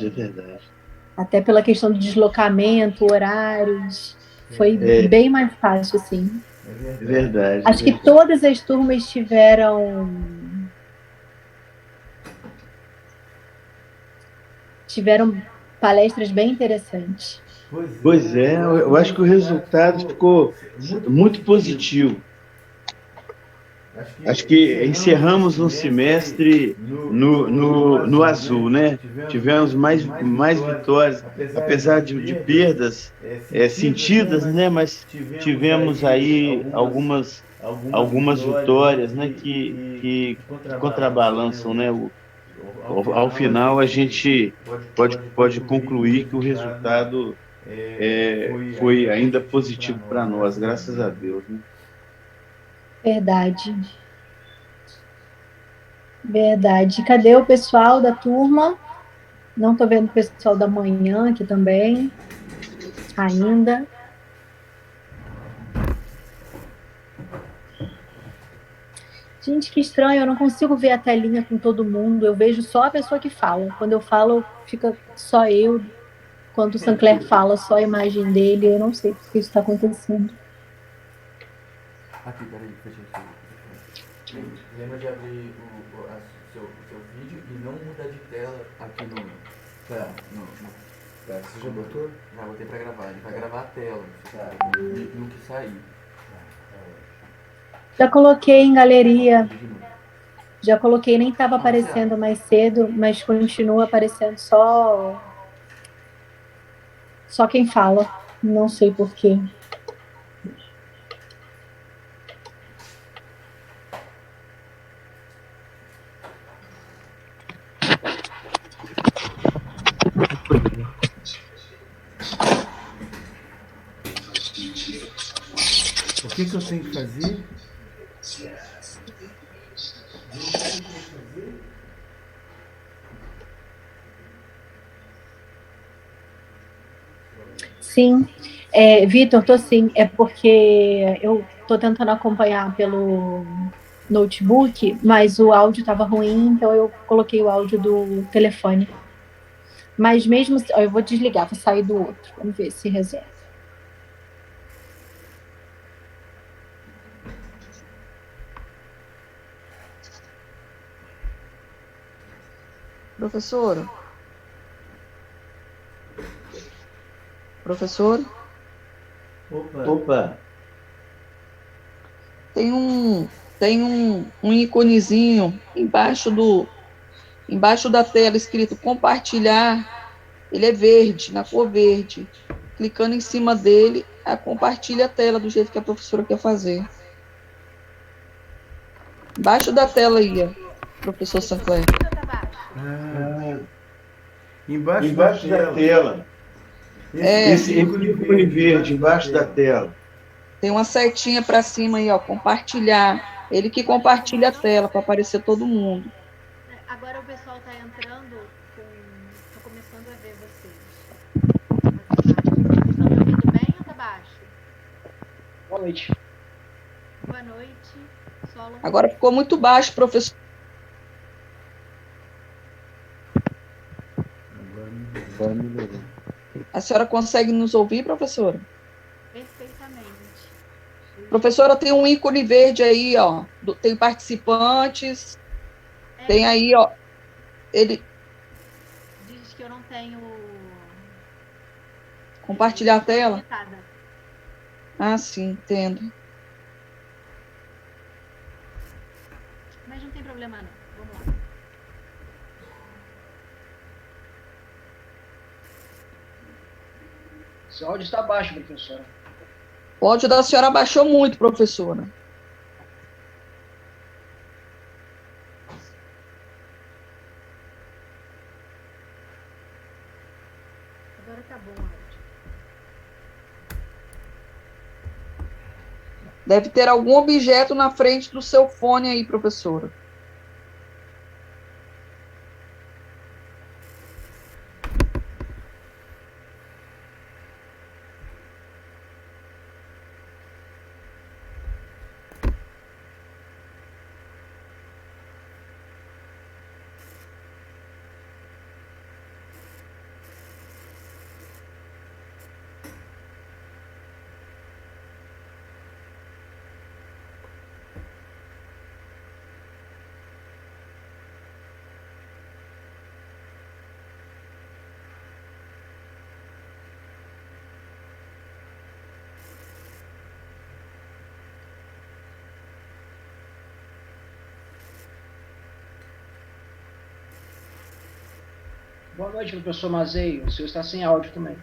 é verdade. Até pela questão do deslocamento, horários, foi bem mais fácil, assim. É verdade, é Acho que verdade. todas as turmas tiveram palestras bem interessantes. Pois é, eu acho que o resultado ficou muito positivo. Acho que encerramos um semestre no azul, né? Tivemos mais vitórias, apesar de perdas sentidas, né? Mas tivemos aí algumas vitórias, né? Que contrabalançam, né? Ao final, a gente pode concluir que o resultado foi ainda positivo para nós, graças a Deus, né? Verdade, verdade. Cadê o pessoal da turma? Não estou vendo o pessoal da manhã aqui também, ainda. Gente, que estranho, eu não consigo ver a telinha com todo mundo, eu vejo só a pessoa que fala. Quando eu falo, fica só eu. Quando o Sancler fala, só a imagem dele, eu não sei por que isso está acontecendo. Aqui, peraí, deixa eu ver. Lembra de abrir o seu vídeo e não mudar de tela aqui no. Tá. Tá, você já botou? Já botei pra gravar. Ele vai gravar a tela. Tá. No que sair. Já coloquei em galeria, De novo. já coloquei, nem estava Não, mas você abre. aparecendo mais cedo, mas continua aparecendo só quem fala. Não sei por quê. O que eu tenho que fazer? Sim, Vitor, tô sim. É porque eu tô tentando acompanhar pelo notebook, mas o áudio estava ruim, então eu coloquei o áudio do telefone. Mas mesmo assim, ó, eu vou desligar, vou sair do outro. Vamos ver se resolve. Professora, professor, Opa, tem um íconezinho embaixo da tela escrito compartilhar. Ele é verde, na cor verde. Clicando em cima dele, compartilha a tela do jeito que a professora quer fazer. Embaixo da tela aí, ó, professor Sancler. Ah, embaixo da embaixo da tela. tela. É, Esse ícone verde embaixo da tela. tem uma setinha para cima aí, ó, compartilhar. Ele que compartilha a tela para aparecer todo mundo. Agora o pessoal está entrando com. Estou começando a ver vocês. Vocês estão me ouvindo bem ou tá baixo? Boa noite. Boa noite, Solon. Agora ficou muito baixo, professor. Agora melhorou. A senhora consegue nos ouvir, professora? Perfeitamente. Professora, tem um ícone verde aí, ó. Tem participantes. Tem aí, ó. Ele Diz que eu não tenho compartilhar a tela. habilitada. Ah, sim, entendo. Mas não tem problema não. Vamos lá. Seu áudio está baixo, professora. O áudio da senhora baixou muito, professora. Agora tá bom o áudio. Deve ter algum objeto na frente do seu fone aí, professora. Boa noite, professor Mazei. O senhor está sem áudio também.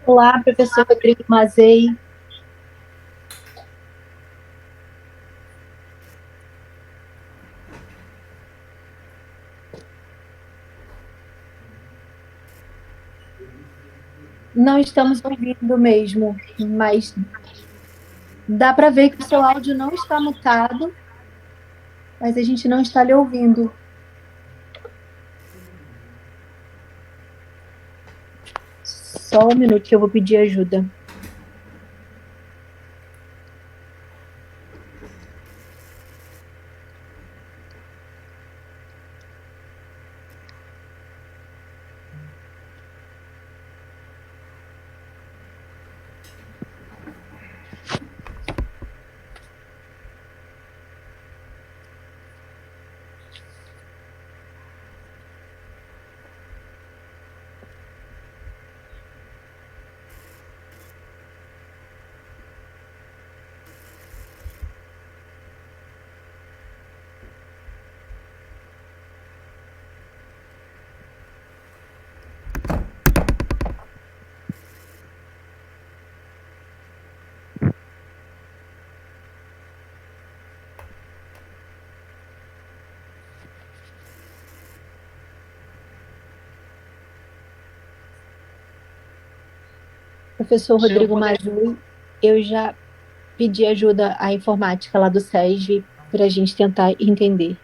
Olá, professor Rodrigo Mazei. Não estamos ouvindo mesmo, mas dá para ver que o seu áudio não está mutado, mas a gente não está lhe ouvindo. Só um minuto que eu vou pedir ajuda. Professor Rodrigo Mazei, eu já pedi ajuda à informática lá do SESV para a gente tentar entender.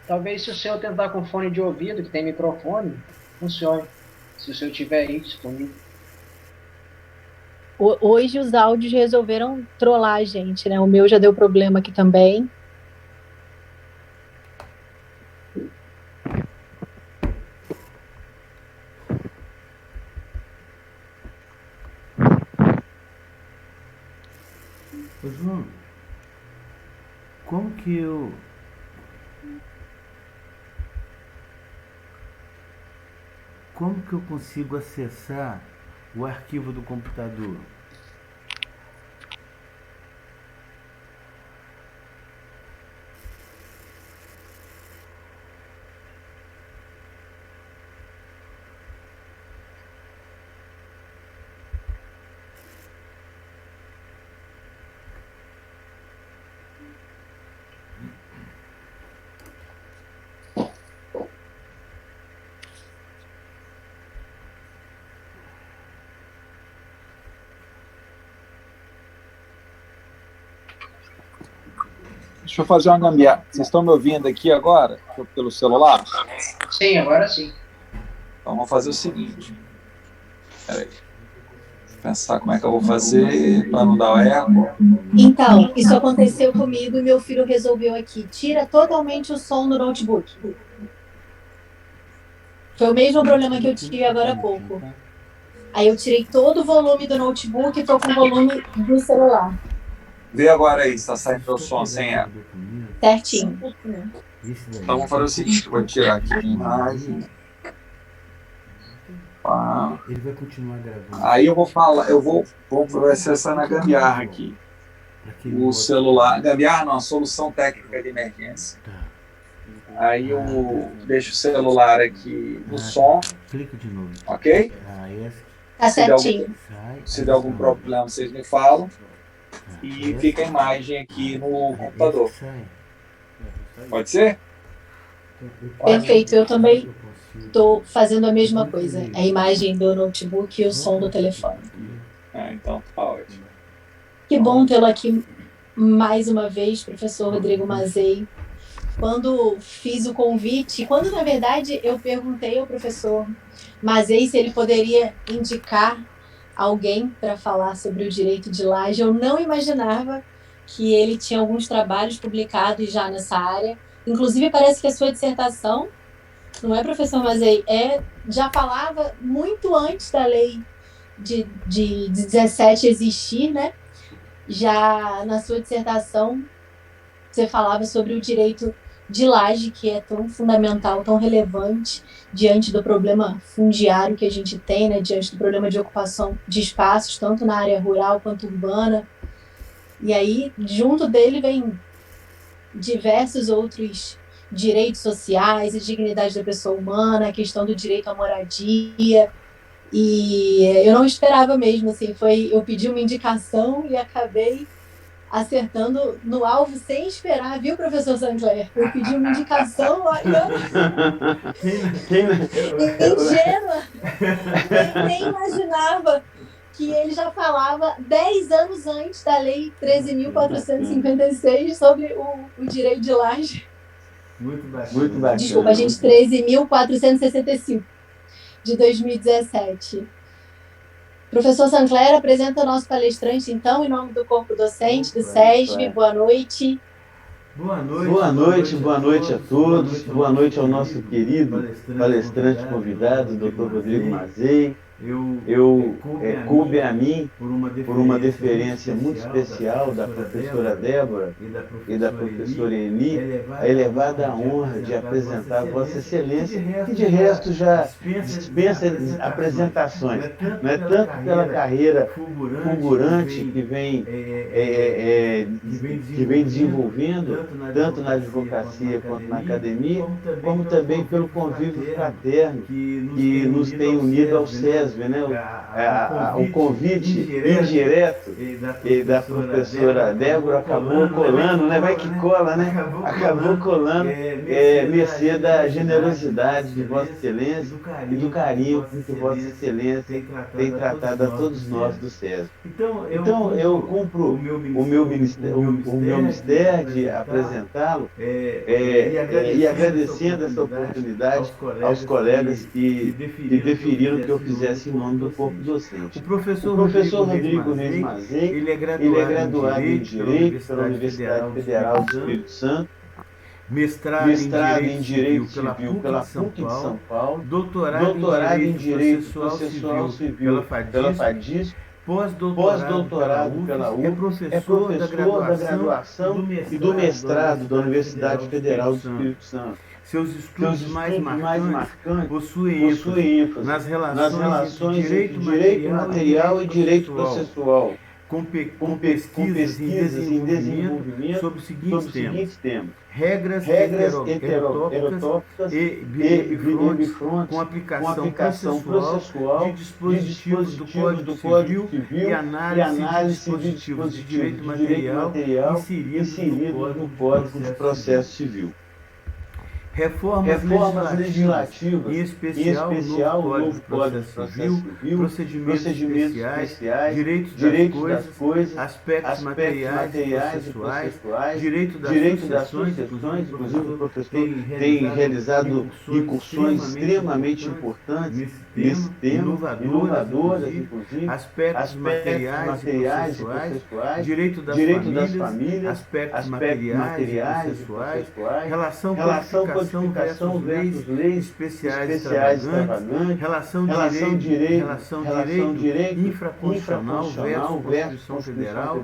Talvez se o senhor tentar com fone de ouvido, que tem microfone, funcione. Se o senhor tiver aí disponível. Hoje os áudios resolveram trollar a gente, né? O meu já deu problema aqui também. Ô João, como que eu... Como que eu consigo acessar o arquivo do computador? Deixa eu fazer uma gambiarra. Vocês estão me ouvindo aqui agora, pelo celular? Sim, agora sim. Então vamos fazer o seguinte. Peraí. Vou pensar como é que eu vou fazer para não dar o eco. Então, isso aconteceu comigo e meu filho resolveu aqui. Tira totalmente o som do notebook. Foi o mesmo problema que eu tive agora há pouco. Aí eu tirei todo o volume do notebook e estou com o volume do celular. Vê agora aí, se está saindo o som sem eco. Certinho. Então vamos fazer o seguinte, eu vou tirar aqui a imagem. Ele vai continuar gravando. Aí eu vou falar, vou acessar na gambiarra aqui. O celular, gambiarra não, a solução técnica de emergência. Aí eu deixo o celular aqui no som. Clica de novo. Ok? Tá certinho. Se der algum problema, vocês me falam. E fica a imagem aqui no computador. Pode ser? Perfeito, eu também estou fazendo a mesma coisa. A imagem do notebook e o som do telefone. Então tá ótimo. Que bom tê-lo aqui mais uma vez, professor Rodrigo Mazei. Quando fiz o convite, quando na verdade eu perguntei ao professor Mazei se ele poderia indicar alguém para falar sobre o direito de laje, eu não imaginava que ele tinha alguns trabalhos publicados já nessa área. Inclusive, parece que a sua dissertação, não é, professor Mazei, já falava muito antes da lei de 17 existir, né? Já na sua dissertação, você falava sobre o direito de laje, que é tão fundamental, tão relevante diante do problema fundiário que a gente tem, né, diante do problema de ocupação de espaços, tanto na área rural quanto urbana. E aí, junto dele, vem diversos outros direitos sociais e dignidade da pessoa humana, a questão do direito à moradia. E eu não esperava mesmo, assim, eu pedi uma indicação e acabei acertando no alvo sem esperar, viu, professor Sancler? Eu pedi uma indicação, olha, ingênua, nem imaginava que ele já falava 10 anos antes da Lei 13.456 sobre o direito de laje. Muito bacana. Muito bacana. Desculpa, gente, 13.465, de 2017. Professor Sancler apresenta o nosso palestrante, então, em nome do corpo docente do SESB. Boa noite. Boa noite a todos. Boa noite ao nosso querido palestrante convidado, Dr. Rodrigo Mazei. Coube a mim, por uma deferência muito especial da professora Débora e da professora Eni, a elevada honra de apresentar Vossa Excelência, que de resto já dispensa apresentações. Não é tanto pela carreira fulgurante que vem desenvolvendo, tanto na advocacia quanto na academia, como também pelo convívio fraterno que nos tem unido ao SESB, né? O convite indireto da professora Débora acabou colando, né? Vai que cola, né? Acabou colando, mercê da generosidade de Vossa Excelência e do carinho com que Vossa Excelência tem tratado a todos nós do SESB. Então, eu cumpro o meu mistério de apresentá-lo e agradecendo essa oportunidade aos colegas que deferiram que eu fizesse em nome do corpo docente. O professor Rodrigo Reis Mazei, ele é graduado em Direito pela Universidade Federal do Espírito Santo, mestrado em Direito Civil pela PUC de São Paulo, doutorado em Direito Processual Civil pela FADISC, pós-doutorado pela UF, é professor da graduação e do mestrado da Universidade Federal do Espírito Santo. Seus estudos mais marcantes possuem ênfase nas relações entre direito material e direito processual, com pesquisas em desenvolvimento sobre os seguintes temas: regras heterotópicas e bifrontes com aplicação processual de dispositivos do Código Civil e análise de dispositivos de direito material inseridos no Código de Processo Civil. Reformas legislativas, em especial o novo Código de Processo Civil, procedimentos especiais, direitos das coisas, aspectos materiais e processuais, direito das sucessões, inclusive o professor tem realizado incursões extremamente importantes nesse tema, inovadoras, inclusive, aspectos materiais e processuais, direito das famílias, aspectos materiais e processuais, relação codificação versus leis especiais extravagantes, relação direito infraconstitucional versus Constituição Federal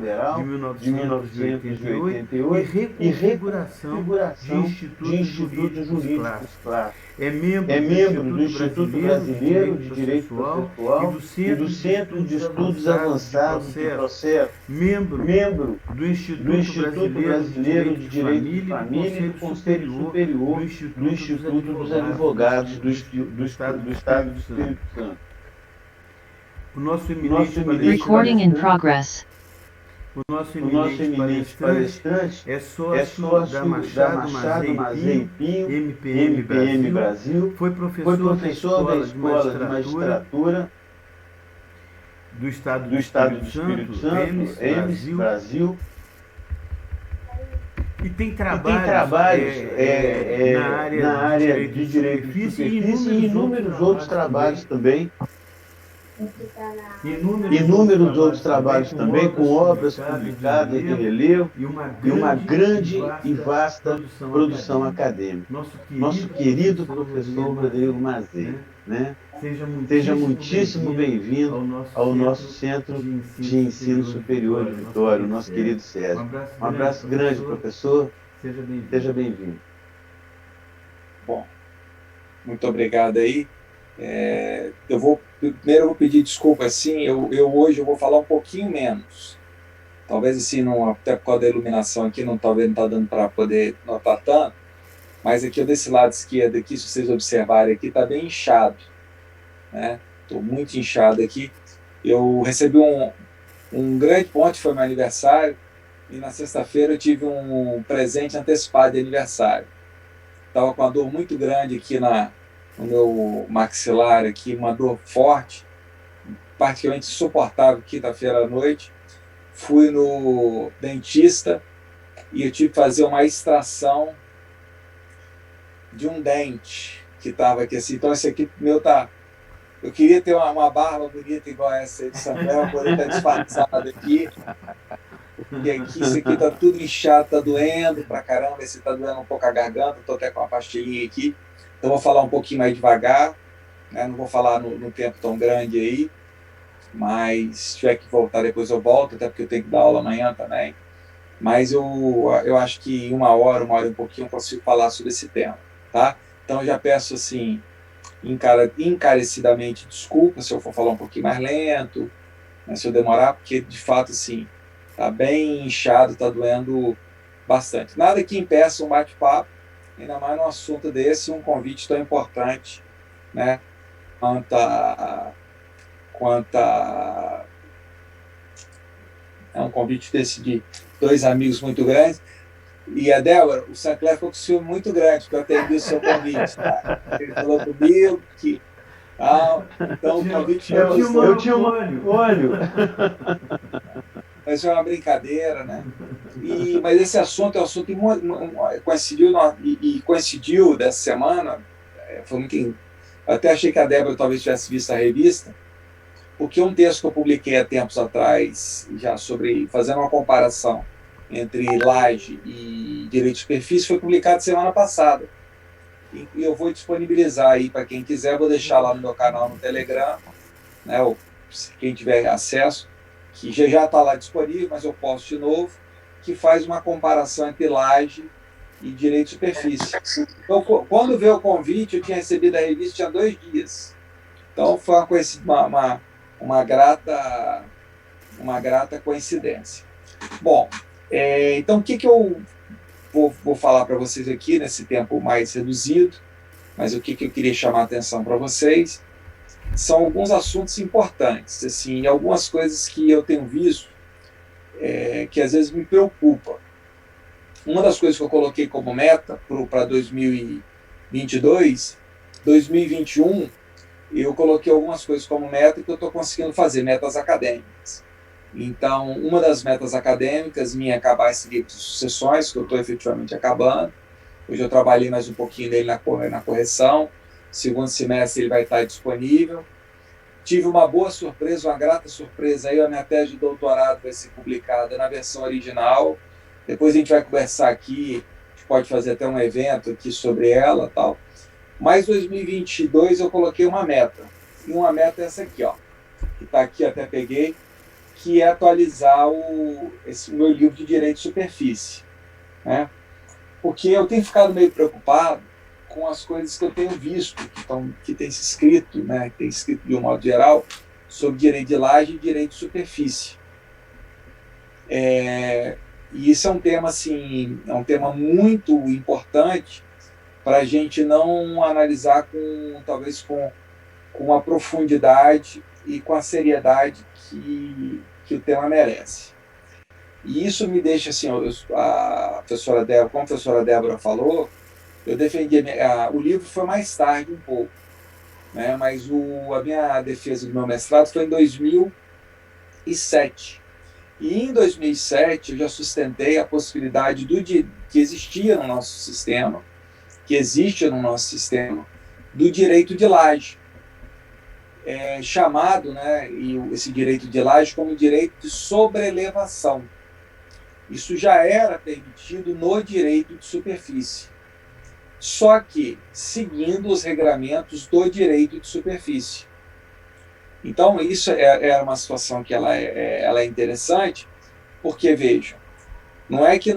de 1988 e reconfiguração de institutos jurídicos clássicos. É membro do Instituto Brasileiro de Direito Processual e do Centro de Estudos Avançados do Processo, membro do Instituto Brasileiro de Direito de Família e do Conselho Superior do Instituto dos Advogados do Estado do Espírito Santo. O nosso eminente Recording in progress. O nosso eminente palestrante é sócio da Machado Mazei Pinho, MPM Brasil, foi professor da Escola de Magistratura do Estado do Espírito Santo, EMS Brasil, e tem trabalhos na área de direito de superfície e inúmeros outros trabalhos também. Inúmeros outros trabalhos também, com obras publicadas de relevo e uma grande e vasta produção acadêmica. Nosso querido professor Rodrigo Mazei, né? Seja muitíssimo bem-vindo ao nosso Centro de Ensino Superior de Vitória, o nosso querido SESB. Um abraço grande, professor. Seja bem-vindo. Muito obrigado aí. Primeiro eu vou pedir desculpa, assim, hoje eu vou falar um pouquinho menos. Talvez assim, até por causa da iluminação aqui, talvez não está dando para poder notar tanto, mas aqui desse lado esquerdo aqui, se vocês observarem aqui, está bem inchado, né? Estou muito inchado aqui. Eu recebi um grande ponto, foi meu aniversário, e na sexta-feira eu tive um presente antecipado de aniversário. Estava com uma dor muito grande aqui no meu maxilar, aqui, uma dor forte, praticamente insuportável, quinta-feira à noite. Fui no dentista e eu tive que fazer uma extração de um dente que estava aqui assim. Então, esse aqui meu tá. Eu queria ter uma barba bonita igual essa de Samuel, poder estar disfarçado aqui. Porque aqui, isso aqui tá tudo inchado, tá doendo pra caramba. Esse tá doendo um pouco a garganta, tô até com uma pastilhinha aqui. Então, vou falar um pouquinho mais devagar, né? Não vou falar no tempo tão grande aí. Mas se tiver que voltar depois eu volto, até porque eu tenho que dar aula amanhã também. Mas eu acho que em uma hora e um pouquinho eu consigo falar sobre esse tema, tá? Então eu já peço assim, encarecidamente desculpa se eu for falar um pouquinho mais lento, né, se eu demorar, porque de fato assim, tá bem inchado, tá doendo bastante. Nada que impeça um bate-papo, ainda mais num assunto desse, um convite tão importante, né? É um convite desse de dois amigos muito grandes. E a Débora, o Sancler ficou com ciúme muito grande, porque eu atendi o seu convite. Tá? Ele falou comigo que. Então, o convite foi eu tinha um olho. Mas é uma brincadeira, né? Mas esse assunto é um assunto que coincidiu dessa semana. Foi muito. Até achei que a Débora talvez tivesse visto a revista, porque um texto que eu publiquei há tempos atrás, já fazendo uma comparação entre laje e direito de superfície, foi publicado semana passada. E eu vou disponibilizar aí para quem quiser, vou deixar lá no meu canal no Telegram, né, ou quem tiver acesso, que já está lá disponível, mas eu posto de novo, que faz uma comparação entre laje e direito de superfície. Então, quando veio o convite, eu tinha recebido a revista tinha 2 dias. Então, foi uma grata coincidência. Bom, então o que eu vou falar para vocês aqui nesse tempo mais reduzido, mas o que eu queria chamar a atenção para vocês são alguns assuntos importantes, assim, algumas coisas que eu tenho visto que às vezes me preocupam. Uma das coisas que eu coloquei como meta para 2022, 2021, eu coloquei algumas coisas como meta que eu estou conseguindo fazer, metas acadêmicas. Então, uma das metas acadêmicas minha é acabar esse livro de sucessões, que eu estou efetivamente acabando. Hoje eu trabalhei mais um pouquinho dele na correção. Segundo semestre ele vai estar disponível. Tive uma boa surpresa, uma grata surpresa. Aí a minha tese de doutorado vai ser publicada na versão original. Depois a gente vai conversar aqui, a gente pode fazer até um evento aqui sobre ela, tal. Mas 2022 eu coloquei uma meta. E uma meta é essa aqui, ó, que está aqui, até peguei, que é atualizar esse meu livro de direito de superfície, né? Porque eu tenho ficado meio preocupado com as coisas que eu tenho visto, que tem se escrito, né? Tem escrito de um modo geral, sobre direito de laje e direito de superfície. E isso é um tema, assim, muito importante para a gente não analisar talvez com a profundidade e com a seriedade que o tema merece. E isso me deixa assim, como a professora Débora falou, eu defendi o livro foi mais tarde um pouco, né? Mas a minha defesa do meu mestrado foi em 2007. E em 2007 eu já sustentei a possibilidade que existia no nosso sistema, que existe no nosso sistema, do direito de laje, chamado, né, esse direito de laje como direito de sobrelevação. Isso já era permitido no direito de superfície, só que seguindo os regramentos do direito de superfície. Então, isso é uma situação que ela é interessante, porque, vejam, não é que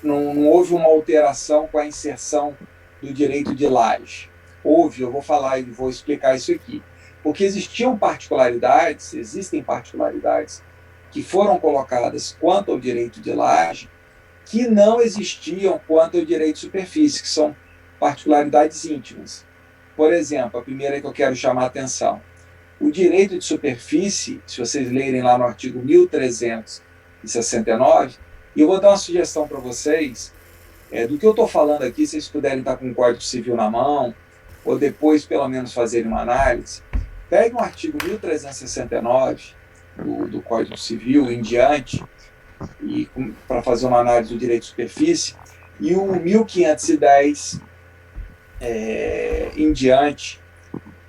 não houve uma alteração com a inserção do direito de laje? Houve, eu vou falar e vou explicar isso aqui. Porque existem particularidades que foram colocadas quanto ao direito de laje que não existiam quanto ao direito de superfície, que são particularidades íntimas. Por exemplo, a primeira que eu quero chamar a atenção. O direito de superfície, se vocês lerem lá no artigo 1369, e eu vou dar uma sugestão para vocês, do que eu estou falando aqui, se vocês puderem estar com o Código Civil na mão, ou depois, pelo menos, fazerem uma análise, pegue um artigo 1369 do Código Civil em diante, e para fazer uma análise do direito de superfície, e o 1510 em diante,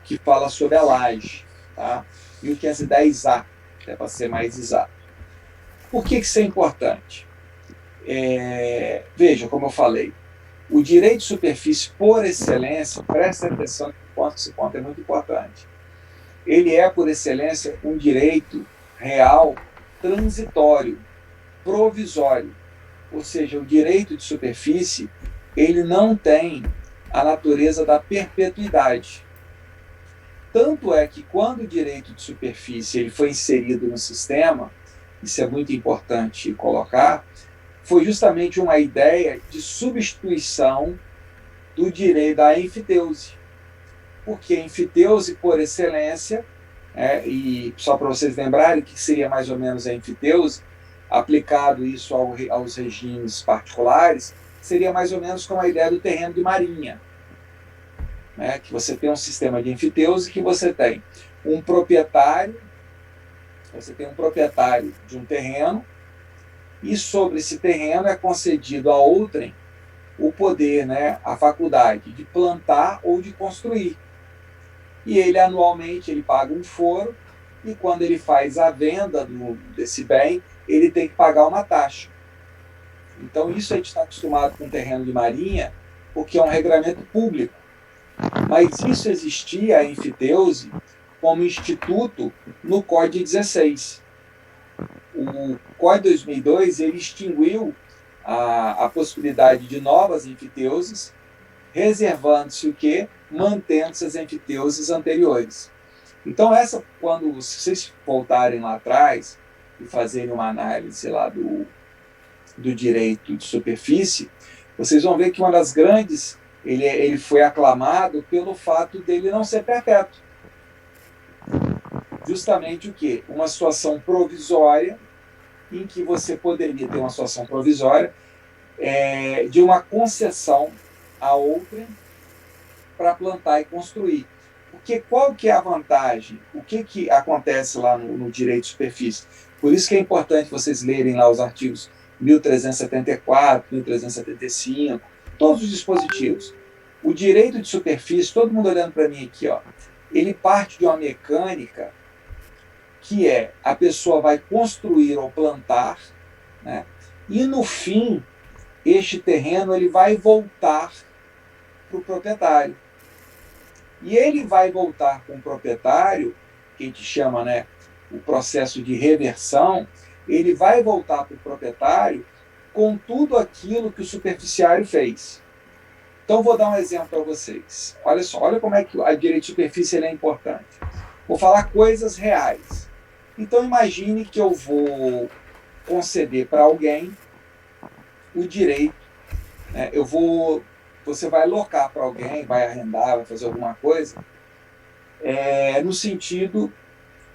que fala sobre a laje, tá? 1510A, para ser mais exato. Por que isso é importante? Veja, como eu falei, o direito de superfície, por excelência, presta atenção que esse ponto é muito importante. Ele é, por excelência, um direito real, transitório, provisório. Ou seja, o direito de superfície, ele não tem a natureza da perpetuidade. Tanto é que quando o direito de superfície ele foi inserido no sistema, isso é muito importante colocar, foi justamente uma ideia de substituição do direito da enfiteuse. Porque a enfiteuse, por excelência, e só para vocês lembrarem que seria mais ou menos a enfiteuse, aplicado isso aos regimes particulares, seria mais ou menos como a ideia do terreno de marinha. Que você tem um sistema de enfiteuse que você tem um proprietário de um terreno, e sobre esse terreno é concedido a outrem o poder, a faculdade de plantar ou de construir. E ele anualmente ele paga um foro, e quando ele faz a venda desse bem, ele tem que pagar uma taxa. Então isso a gente está acostumado com terreno de marinha, porque é um regramento público. Mas isso existia, a enfiteuse, como instituto no Código 16. O Código 2002 ele extinguiu a possibilidade de novas enfiteuses, reservando-se o quê? Mantendo-se as enfiteuses anteriores. Então, se vocês voltarem lá atrás e fazerem uma análise lá do direito de superfície, vocês vão ver que uma das grandes, ele foi aclamado pelo fato dele não ser perpétuo. Justamente o quê? Uma situação provisória, em que você poderia ter uma situação provisória de uma concessão a outra para plantar e construir. Porque qual que é a vantagem? O que acontece lá no direito de superfície? Por isso que é importante vocês lerem lá os artigos 1374, 1375, todos os dispositivos. O direito de superfície, todo mundo olhando para mim aqui, ele parte de uma mecânica que a pessoa vai construir ou plantar, e no fim, este terreno ele vai voltar para o proprietário. E ele vai voltar com o proprietário, que a gente chama o processo de reversão, ele vai voltar para o proprietário com tudo aquilo que o superficiário fez. Então, vou dar um exemplo para vocês. Olha só, olha como é que a direito de superfície é importante. Vou falar coisas reais. Então, imagine que eu vou conceder para alguém o direito, você vai locar para alguém, vai arrendar, vai fazer alguma coisa, no sentido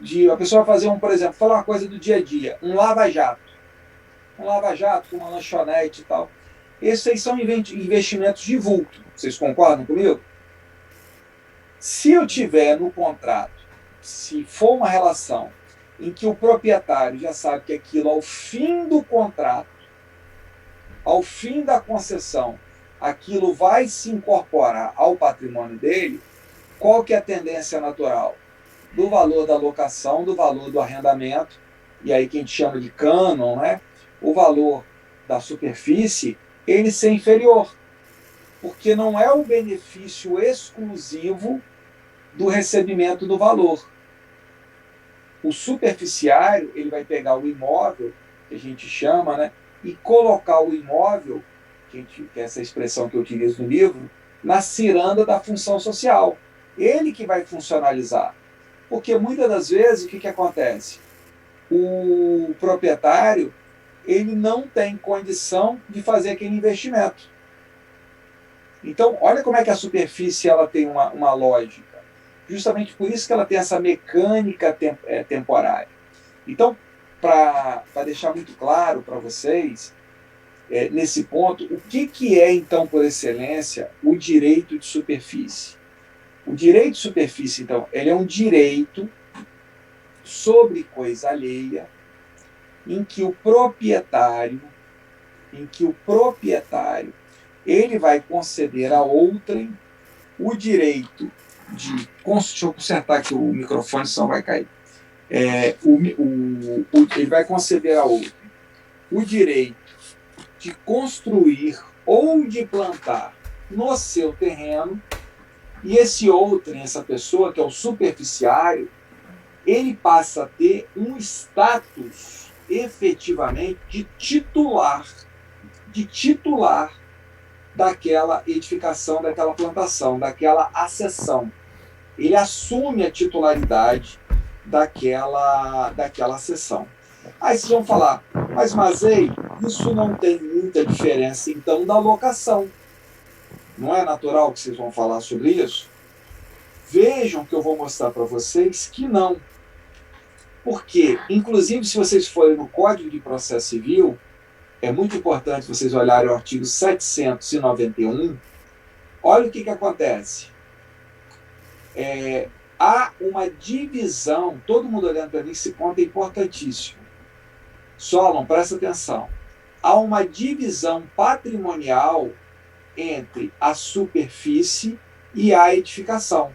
de a pessoa fazer por exemplo, falar uma coisa do dia a dia, um lava-jato com uma lanchonete e tal. Esses aí são investimentos de vulto. Vocês concordam comigo? Se eu tiver no contrato, se for uma relação em que o proprietário já sabe que aquilo, ao fim do contrato, ao fim da concessão, aquilo vai se incorporar ao patrimônio dele, qual que é a tendência natural? Do valor da locação, do valor do arrendamento, e aí que a gente chama de cânon, o valor da superfície, ele ser inferior. Porque não é o benefício exclusivo do recebimento do valor. O superficiário, ele vai pegar o imóvel, que a gente chama, e colocar o imóvel, que é essa expressão que eu utilizo no livro, na ciranda da função social. Ele que vai funcionalizar. Porque muitas das vezes, o que acontece? O proprietário, ele não tem condição de fazer aquele investimento. Então, olha como é que a superfície ela tem uma lógica. Justamente por isso que ela tem essa mecânica temporária. Então, para deixar muito claro para vocês, nesse ponto, o que é, então, por excelência, o direito de superfície? O direito de superfície, então, ele é um direito sobre coisa alheia em que o proprietário, ele vai conceder a outrem o direito de... Deixa eu consertar aqui o microfone, senão vai cair. Ele vai conceder a outrem o direito de construir ou de plantar no seu terreno, e esse outrem, essa pessoa que é o superficiário, ele passa a ter um status efetivamente de titular daquela edificação, daquela plantação, daquela acessão. Ele assume a titularidade daquela acessão. Aí vocês vão falar, mas Mazei, isso não tem muita diferença então da locação. Não é natural que vocês vão falar sobre isso? Vejam que eu vou mostrar para vocês que não. Porque, inclusive, se vocês forem no Código de Processo Civil, é muito importante vocês olharem o artigo 791. Olha o que acontece. Há uma divisão, todo mundo olhando para mim, esse ponto é importantíssimo. Solon, presta atenção. Há uma divisão patrimonial entre a superfície e a edificação.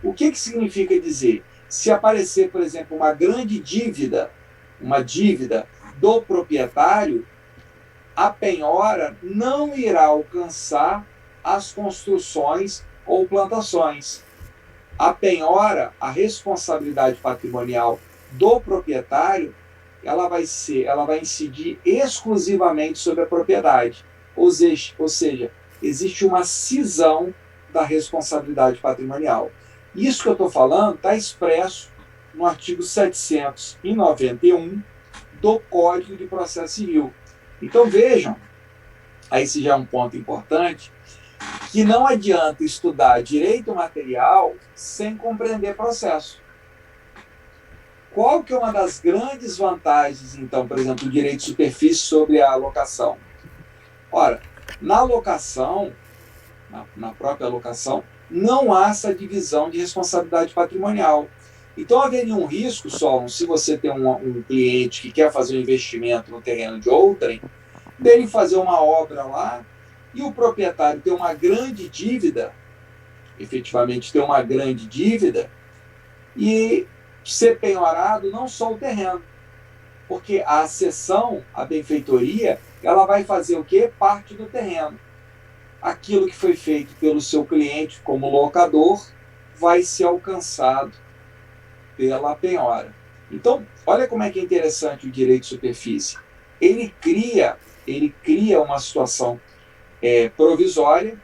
O que significa dizer? Se aparecer, por exemplo, uma grande dívida, do proprietário, a penhora não irá alcançar as construções ou plantações. A penhora, a responsabilidade patrimonial do proprietário, ela vai incidir exclusivamente sobre a propriedade. Ou seja, existe uma cisão da responsabilidade patrimonial. Isso que eu estou falando está expresso no artigo 791 do Código de Processo Civil. Então vejam, aí esse já é um ponto importante, que não adianta estudar direito material sem compreender processo. Qual que é uma das grandes vantagens, então, por exemplo, do direito de superfície sobre a locação? Ora, na locação, na própria locação, não há essa divisão de responsabilidade patrimonial. Então haveria um risco, só se você tem um cliente que quer fazer um investimento no terreno de outrem, dele fazer uma obra lá e o proprietário ter uma grande dívida, efetivamente ter uma grande dívida, e ser penhorado não só o terreno, porque a accessão, a benfeitoria, ela vai fazer o quê? Parte do terreno. Aquilo que foi feito pelo seu cliente como locador vai ser alcançado pela penhora. Então, olha como é que é interessante o direito de superfície. Ele cria uma situação provisória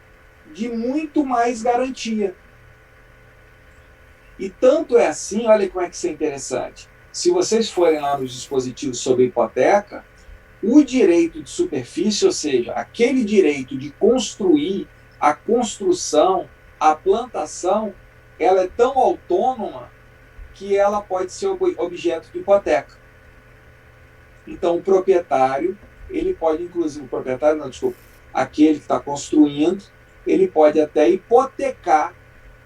de muito mais garantia. E tanto é assim, olha como é que isso é interessante. Se vocês forem lá nos dispositivos sobre hipoteca, o direito de superfície, ou seja, aquele direito de construir, a construção, a plantação, ela é tão autônoma que ela pode ser objeto de hipoteca. Então, o proprietário, ele pode, inclusive, aquele que está construindo, ele pode até hipotecar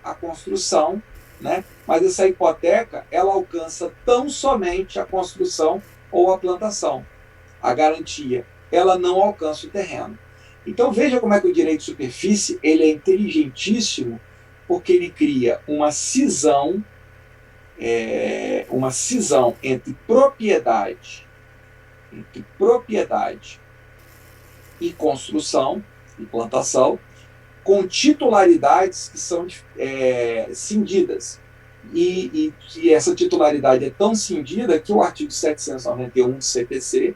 a construção, né? Mas essa hipoteca, ela alcança tão somente a construção ou a plantação. A garantia, ela não alcança o terreno. Então veja como é que o direito de superfície ele é inteligentíssimo, porque ele cria uma cisão entre propriedade e construção e plantação, com titularidades que são cindidas. E essa titularidade é tão cindida que o artigo 791 do CPC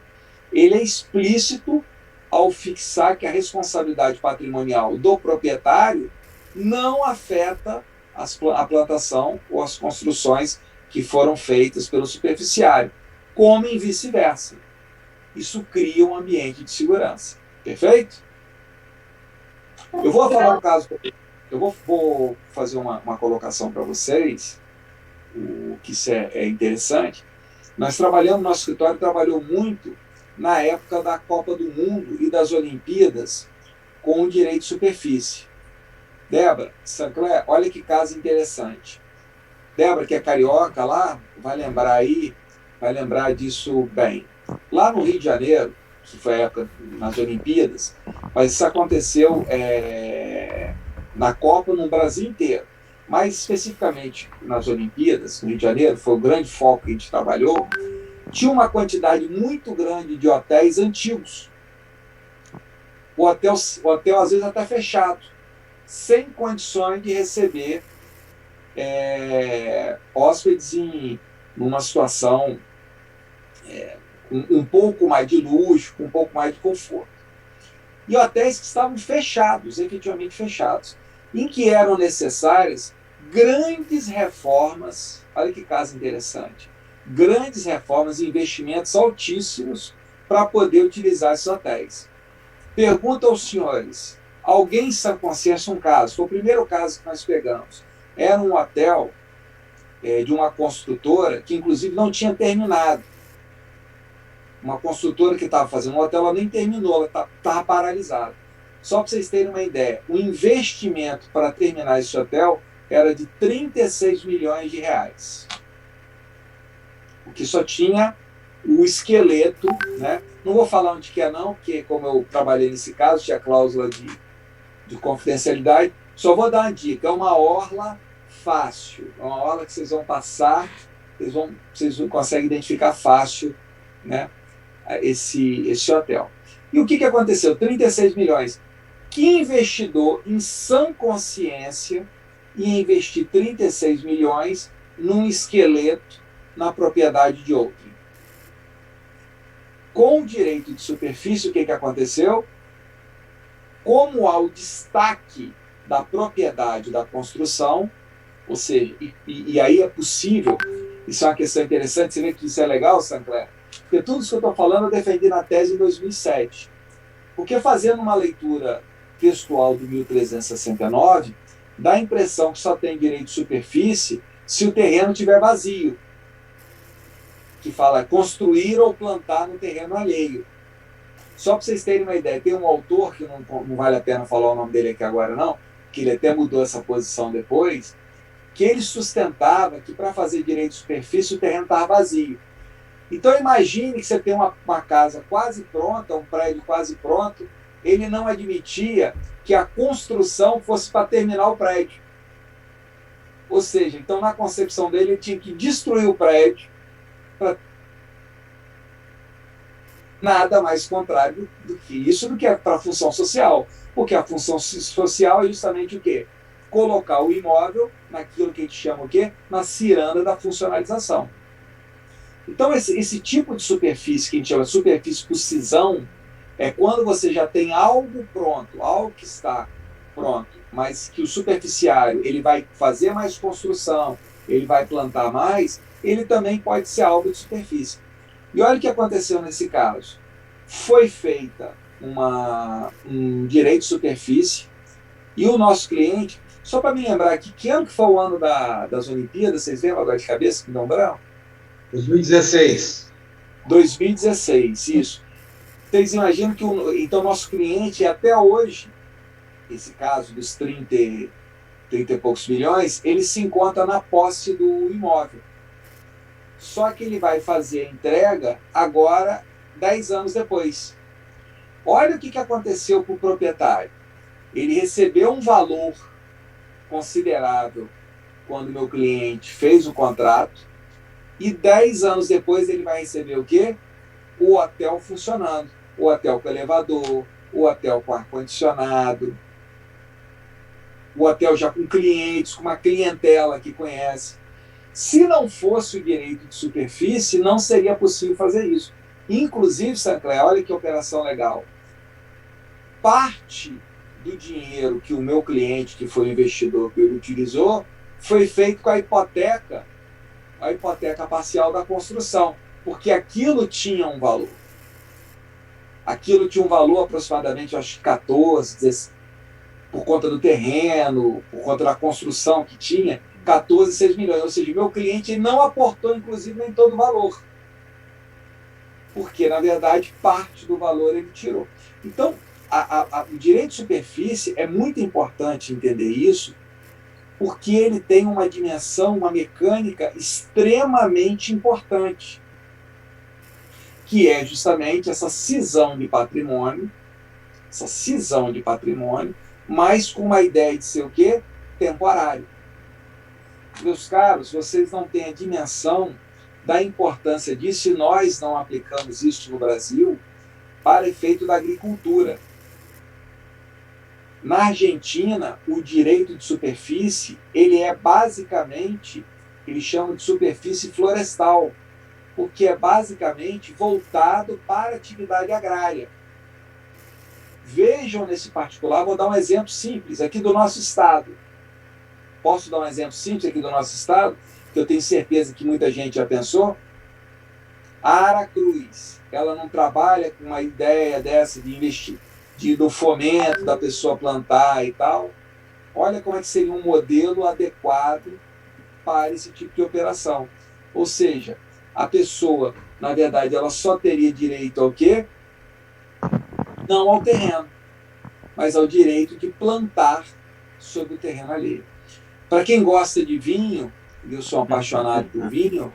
ele é explícito ao fixar que a responsabilidade patrimonial do proprietário não afeta a plantação ou as construções que foram feitas pelo superficiário, como em vice-versa. Isso cria um ambiente de segurança. Perfeito? Eu vou falar um caso, eu vou fazer uma colocação para vocês, que isso é interessante. Nosso escritório trabalhou muito na época da Copa do Mundo e das Olimpíadas com o direito de superfície. Débora, Sancler, olha que caso interessante. Débora, que é carioca lá, vai lembrar disso bem. Lá no Rio de Janeiro, que foi a época nas Olimpíadas, mas isso aconteceu na Copa no Brasil inteiro. Mais especificamente nas Olimpíadas, no Rio de Janeiro, foi o grande foco que a gente trabalhou, tinha uma quantidade muito grande de hotéis antigos. O hotel às vezes até fechado, sem condições de receber hóspedes numa situação um pouco mais de luxo, com um pouco mais de conforto. E hotéis que estavam fechados, efetivamente fechados, em que eram necessárias grandes reformas, olha que caso interessante, grandes reformas e investimentos altíssimos para poder utilizar esses hotéis. Pergunto aos senhores, alguém em sã consciência um caso, foi o primeiro caso que nós pegamos, era um hotel de uma construtora que inclusive não tinha terminado. Uma construtora que estava fazendo um hotel, ela nem terminou, ela estava paralisada. Só para vocês terem uma ideia, o investimento para terminar esse hotel era de 36 milhões de reais. O que só tinha o esqueleto, né? Não vou falar onde que é não, porque como eu trabalhei nesse caso, tinha cláusula de confidencialidade, só vou dar uma dica, é uma orla fácil, é uma orla que vocês vão passar, vocês conseguem identificar fácil, né, esse hotel. E o que aconteceu? 36 milhões. Que investidor em sã consciência ia investir 36 milhões num esqueleto na propriedade de outrem? Com o direito de superfície, o que aconteceu? Como há o destaque da propriedade da construção, ou seja, e aí é possível, isso é uma questão interessante, você vê que isso é legal, Sancler? Porque tudo isso que eu estou falando eu defendi na tese em 2007. Porque fazendo uma leitura textual do 1369, dá a impressão que só tem direito de superfície se o terreno estiver vazio. Que fala construir ou plantar no terreno alheio. Só para vocês terem uma ideia, tem um autor, que não vale a pena falar o nome dele aqui agora não, que ele até mudou essa posição depois, que ele sustentava que para fazer direito de superfície o terreno estava vazio. Então imagine que você tem uma casa quase pronta, um prédio quase pronto, ele não admitia que a construção fosse para terminar o prédio. Ou seja, então na concepção dele ele tinha que destruir o prédio para nada mais contrário do que isso, do que para a função social. Porque a função social é justamente o quê? Colocar o imóvel naquilo que a gente chama o quê? Na ciranda da funcionalização. Então, esse tipo de superfície, que a gente chama de superfície por cisão, é quando você já tem algo pronto, algo que está pronto, mas que o superficiário ele vai fazer mais construção, ele vai plantar mais, ele também pode ser algo de superfície. E olha o que aconteceu nesse caso. Foi feita um direito de superfície e o nosso cliente, só para me lembrar aqui, que ano que foi o ano das Olimpíadas, vocês lembram agora de cabeça, que não branco? 2016. 2016, isso. Vocês imaginam que então nosso cliente até hoje, esse caso dos 30 e poucos milhões, ele se encontra na posse do imóvel. Só que ele vai fazer a entrega agora, 10 anos depois. Olha o que aconteceu para o proprietário. Ele recebeu um valor considerável quando meu cliente fez o contrato e 10 anos depois ele vai receber o quê? O hotel funcionando. O hotel com elevador, o hotel com ar-condicionado, o hotel já com clientes, com uma clientela que conhece. Se não fosse o direito de superfície, não seria possível fazer isso. Inclusive, Sancler, olha que operação legal. parte do dinheiro que o meu cliente, que foi o investidor que ele utilizou, foi feito com a hipoteca parcial da construção, porque aquilo tinha um valor. Aquilo tinha um valor aproximadamente, acho que 14, 16, por conta do terreno, por conta da construção que tinha, 14, 6 milhões. Ou seja, meu cliente não aportou, inclusive, nem todo o valor. Porque, na verdade, parte do valor ele tirou. Então, o direito de superfície é muito importante entender isso, porque ele tem uma dimensão, uma mecânica extremamente importante, que é justamente essa cisão de patrimônio, mas com uma ideia de ser o quê? Temporário. Meus caros, vocês não têm a dimensão da importância disso se nós não aplicamos isso no Brasil para efeito da agricultura. Na Argentina, o direito de superfície, ele é basicamente, eles chamam de superfície florestal, porque é basicamente voltado para a atividade agrária. Vejam nesse particular, vou dar um exemplo simples aqui do nosso estado. Posso dar um exemplo simples aqui do nosso estado, que eu tenho certeza que muita gente já pensou? A Aracruz, ela não trabalha com uma ideia dessa de investir, do fomento da pessoa plantar e tal. Olha como é que seria um modelo adequado para esse tipo de operação. Ou seja, a pessoa, na verdade, ela só teria direito ao quê? Não ao terreno, mas ao direito de plantar sobre o terreno alheio. Para quem gosta de vinho, eu sou apaixonado por vinho,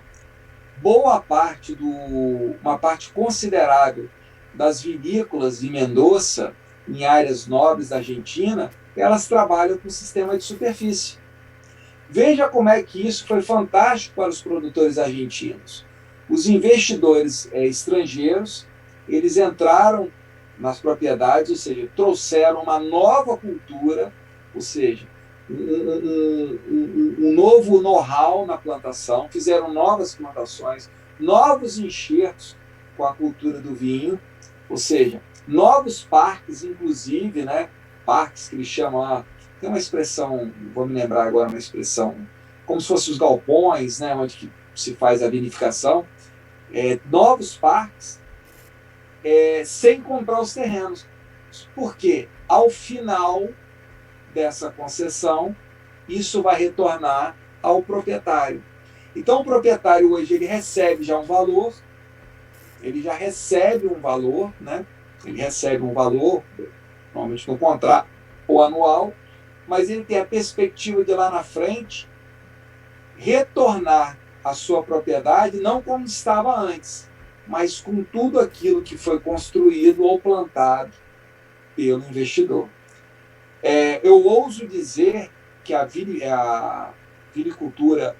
uma parte considerável das vinícolas de Mendoza, em áreas nobres da Argentina, elas trabalham com sistema de superfície. Veja como é que isso foi fantástico para os produtores argentinos. Os investidores estrangeiros, eles entraram nas propriedades, ou seja, trouxeram uma nova cultura, ou seja, um novo know-how na plantação, fizeram novas plantações, novos enxertos com a cultura do vinho, ou seja, novos parques, inclusive, né, parques que eles chamam lá, tem uma expressão, vou me lembrar agora, uma expressão, como se fossem os galpões, né, onde que se faz a vinificação, novos parques, sem comprar os terrenos. Por quê? Ao final dessa concessão, isso vai retornar ao proprietário. Então, o proprietário hoje ele recebe já um valor, né? Ele recebe um valor, normalmente no contrato ou anual, mas ele tem a perspectiva de lá na frente retornar a sua propriedade não como estava antes, mas com tudo aquilo que foi construído ou plantado pelo investidor. Eu ouso dizer que a vinicultura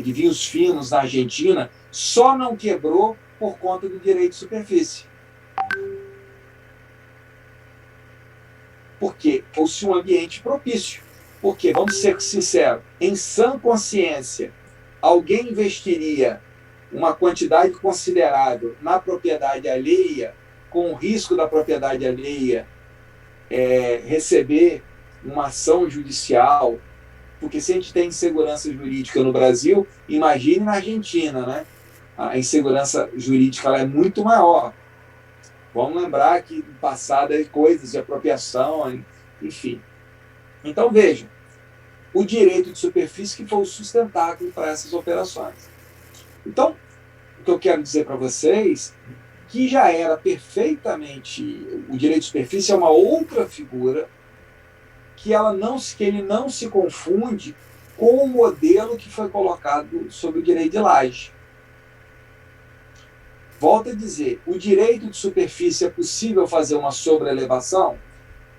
de vinhos finos na Argentina só não quebrou por conta do direito de superfície. Porque fosse um ambiente propício. Porque, vamos ser sinceros, em sã consciência, alguém investiria uma quantidade considerável na propriedade alheia, com o risco da propriedade alheia receber uma ação judicial, porque se a gente tem insegurança jurídica no Brasil, imagine na Argentina, né? A insegurança jurídica ela é muito maior. Vamos lembrar que no passado coisas de apropriação, enfim. Então, vejam, o direito de superfície que foi o sustentáculo para essas operações. Então, o que eu quero dizer para vocês, que já era perfeitamente... O direito de superfície é uma outra figura que ele não se confunde com o modelo que foi colocado sobre o direito de laje. Volto a dizer, o direito de superfície é possível fazer uma sobreelevação?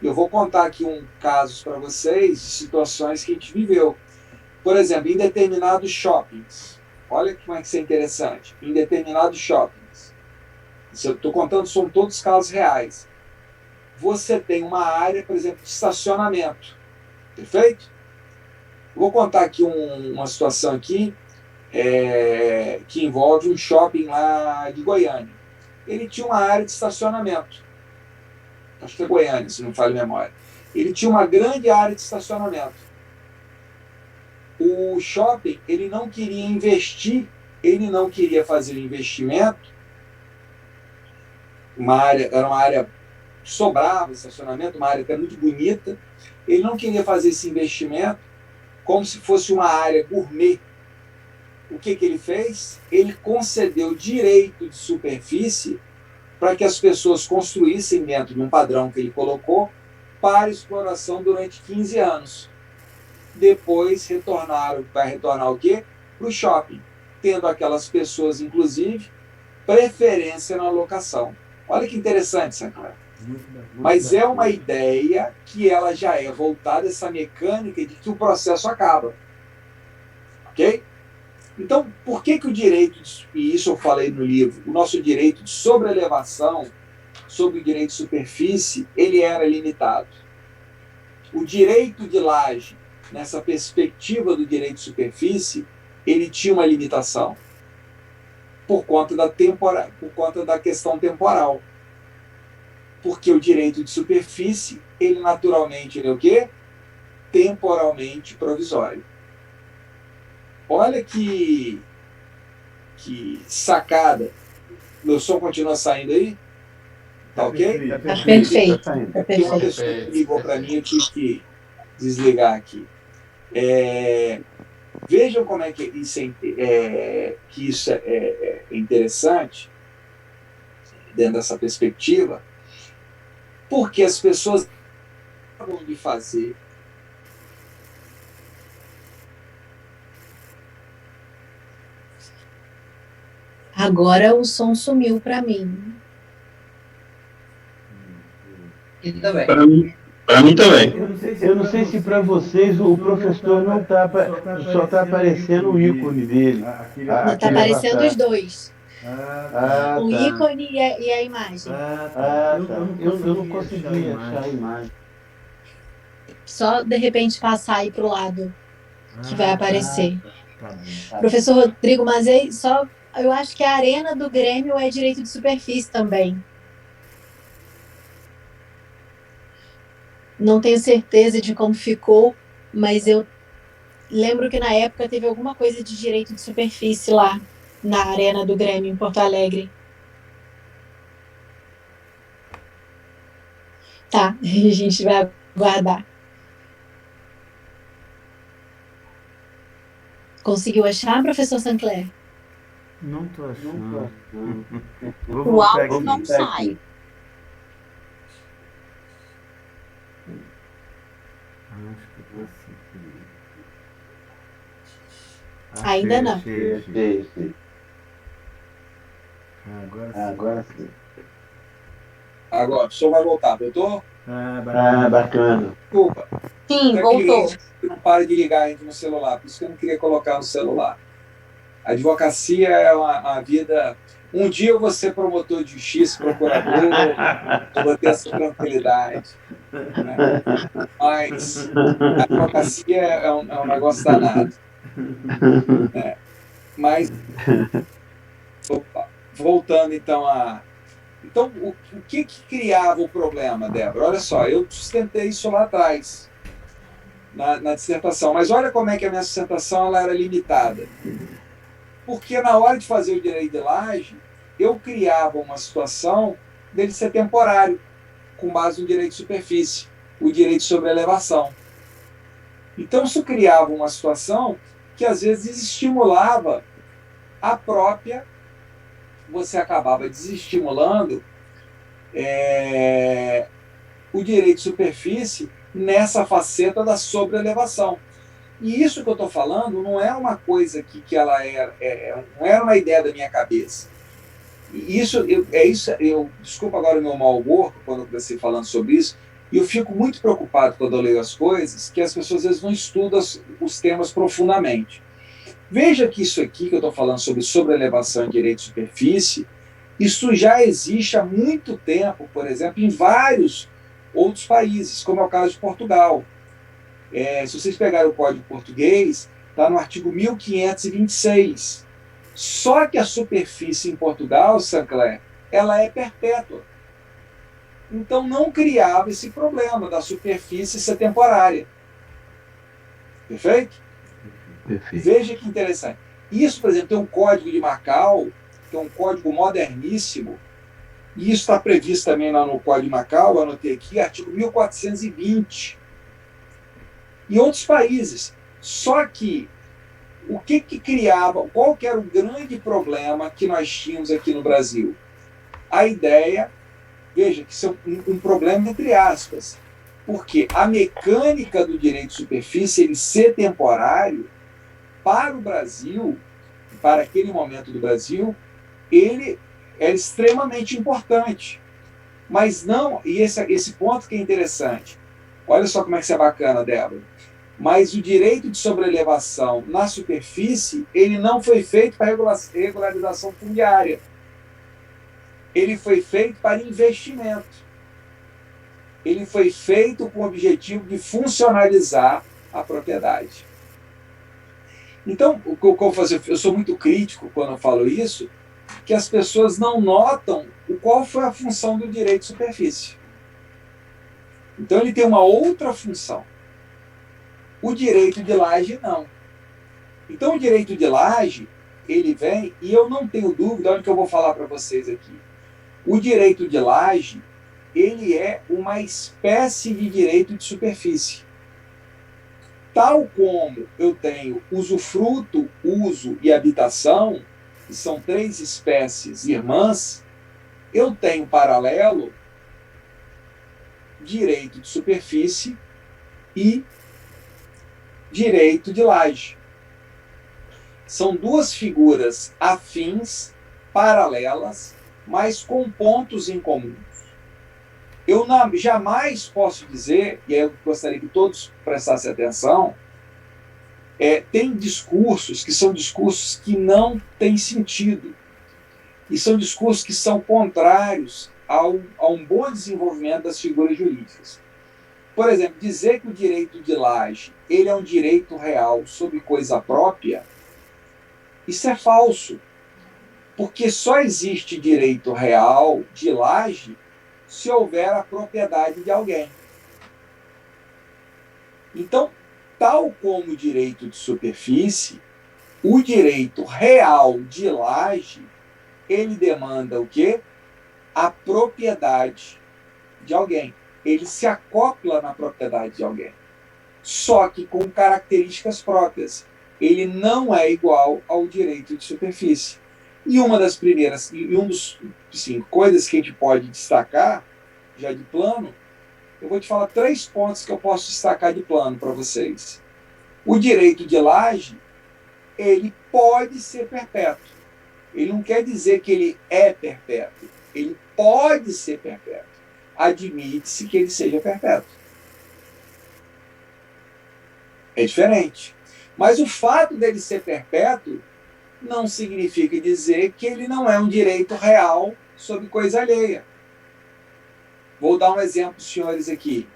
Eu vou contar aqui casos para vocês de situações que a gente viveu. Por exemplo, em determinados shoppings. Olha como é que isso é interessante. Em determinados shoppings. Isso eu estou contando, são todos casos reais. Você tem uma área, por exemplo, de estacionamento. Perfeito? Vou contar aqui uma situação aqui que envolve um shopping lá de Goiânia. Ele tinha uma área de estacionamento. acho que é Goiânia, se não me falha a memória. Ele tinha uma grande área de estacionamento. O shopping, ele não queria investir, ele não queria fazer investimento. Era uma área que sobrava estacionamento, uma área até muito bonita. Ele não queria fazer esse investimento como se fosse uma área gourmet. O que ele fez? Ele concedeu direito de superfície para que as pessoas construíssem dentro de um padrão que ele colocou para exploração durante 15 anos. Depois vai retornar o quê? Para o shopping, tendo aquelas pessoas, inclusive, preferência na locação. Olha que interessante, Sinclair. Mas é uma ideia que ela já é voltada, essa mecânica de que o processo acaba. Ok? Então, por que o direito, e isso eu falei no livro, o nosso direito de sobrelevação, sobre o direito de superfície, ele era limitado. O direito de laje, nessa perspectiva do direito de superfície, ele tinha uma limitação por conta da questão temporal. Porque o direito de superfície, ele naturalmente ele é o quê? Temporalmente provisório. Olha que sacada. Meu som continua saindo aí? Tá ok? Tá perfeito. Tem uma pessoa que ligou para mim, eu tive que desligar aqui. Vejam como é que isso é interessante, dentro dessa perspectiva, porque as pessoas acabam de fazer. Agora o som sumiu para mim. E também. Para mim também. Eu não sei se para vocês o professor não tá, só está aparecendo o ícone dele. Não está aparecendo os dois. O tá. ícone e a imagem. Tá. Eu não consegui achar a imagem. Só de repente passar aí para o lado que vai aparecer. Tá. Professor Rodrigo Mazei, eu acho que a arena do Grêmio é direito de superfície também. Não tenho certeza de como ficou, mas eu lembro que na época teve alguma coisa de direito de superfície lá na arena do Grêmio em Porto Alegre. Tá, a gente vai aguardar. Conseguiu achar, professor Sinclair? Não tô achando. O áudio não sai. Acho que eu consegui. Ainda não. Achei. Agora sim. Agora, o som vai voltar, voltou? Bacana. Desculpa. Sim, voltou. Não para de ligar ainda no celular, por isso que eu não queria colocar no celular. A advocacia é uma vida. Um dia eu vou ser promotor de justiça, procurador, eu vou ter essa tranquilidade. Né? Mas a advocacia é um negócio danado. Né? Mas, voltando então a. Então, o que criava o problema, Débora? Olha só, eu sustentei isso lá atrás, na dissertação. Mas olha como é que a minha sustentação ela era limitada. Porque na hora de fazer o direito de laje, eu criava uma situação dele ser temporário, com base no direito de superfície, o direito sobre elevação. Então, isso criava uma situação que às vezes desestimulava a própria, você acabava desestimulando o direito de superfície nessa faceta da sobrelevação. E isso que eu estou falando não é uma coisa que ela não era uma ideia da minha cabeça. Desculpa agora o meu mau humor quando eu comecei falando sobre isso, e eu fico muito preocupado quando eu leio as coisas, que as pessoas às vezes não estudam os temas profundamente. Veja que isso aqui que eu estou falando sobre sobrelevação e direito de superfície, isso já existe há muito tempo, por exemplo, em vários outros países, como é o caso de Portugal. Se vocês pegarem o Código Português, está no artigo 1526. Só que a superfície em Portugal, Sinclair, ela é perpétua. Então não criava esse problema da superfície ser temporária. Perfeito? Perfeito. Veja que interessante. Isso, por exemplo, tem um código de Macau, que é um código moderníssimo, e isso está previsto também lá no Código de Macau, eu anotei aqui, artigo 1420. E outros países. Só que o que criava, qual que era o grande problema que nós tínhamos aqui no Brasil? A ideia, veja, que isso é um problema entre aspas, porque a mecânica do direito de superfície, ele ser temporário, para o Brasil, para aquele momento do Brasil, ele era extremamente importante. Mas não, e esse ponto que é interessante, olha só como é que isso é bacana, Débora, mas o direito de sobrelevação na superfície, ele não foi feito para regularização fundiária. Ele foi feito para investimento. Ele foi feito com o objetivo de funcionalizar a propriedade. Então, o que eu vou fazer, eu sou muito crítico quando eu falo isso, que as pessoas não notam qual foi a função do direito de superfície. Então, ele tem uma outra função. O direito de laje, não. Então, o direito de laje, ele vem, e eu não tenho dúvida, olha o que eu vou falar para vocês aqui. O direito de laje, ele é uma espécie de direito de superfície. Tal como eu tenho usufruto, uso e habitação, que são 3 espécies irmãs, eu tenho paralelo direito de superfície e direito de laje. São 2 figuras afins, paralelas, mas com pontos em comum. Eu jamais posso dizer, e eu gostaria que todos prestassem atenção, tem discursos que são discursos que não têm sentido. E são discursos que são contrários a um bom desenvolvimento das figuras jurídicas. Por exemplo, dizer que o direito de laje ele é um direito real sobre coisa própria, isso é falso. Porque só existe direito real de laje se houver a propriedade de alguém. Então, tal como o direito de superfície, o direito real de laje, ele demanda o quê? A propriedade de alguém. Ele se acopla na propriedade de alguém. Só que com características próprias. Ele não é igual ao direito de superfície. E uma das primeiras, e um dos coisas que a gente pode destacar, já de plano, eu vou te falar 3 pontos que eu posso destacar de plano para vocês. O direito de laje, ele pode ser perpétuo. Ele não quer dizer que ele é perpétuo. Ele pode ser perpétuo. Admite-se que ele seja perpétuo. É diferente. Mas o fato dele ser perpétuo não significa dizer que ele não é um direito real sobre coisa alheia. Vou dar um exemplo, senhores, aqui.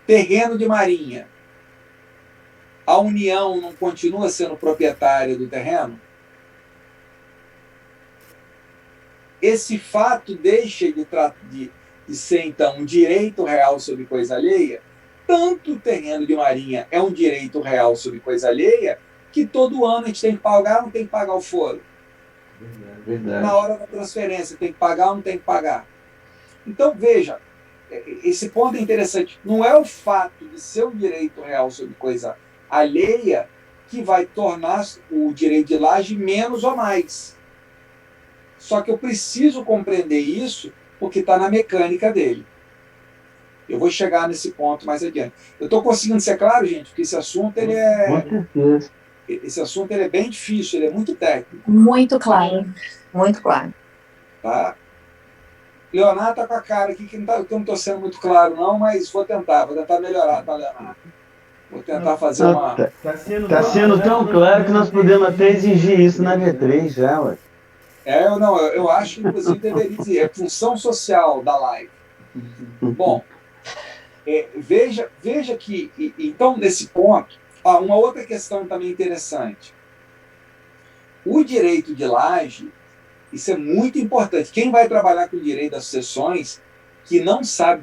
Terreno de marinha. A União não continua sendo proprietária do terreno? Esse fato deixa de ser, então, um direito real sobre coisa alheia? Tanto o terreno de marinha é um direito real sobre coisa alheia, que todo ano a gente tem que pagar ou não tem que pagar o foro? Verdade. Na hora da transferência, tem que pagar ou não tem que pagar? Então, veja, esse ponto é interessante. Não é o fato de ser um direito real sobre coisa alheia que vai tornar o direito de laje menos ou mais. Só que eu preciso compreender isso porque está na mecânica dele. Eu vou chegar nesse ponto mais adiante. Eu estou conseguindo ser claro, gente, porque esse assunto ele esse assunto ele é bem difícil, ele é muito técnico. Muito claro. Muito claro. Tá? Leonardo está com a cara aqui que eu não estou sendo muito claro, não, mas vou tentar melhorar, tá, Leonardo? Vou tentar fazer uma. Está sendo tão claro que nós podemos até exigir isso na V3 já, ué. Eu acho que, inclusive, deveria dizer, é função social da live. Bom, veja que, então, nesse ponto, uma outra questão também interessante. O direito de laje, Isso é muito importante. Quem vai trabalhar com direito das sucessões, que não sabe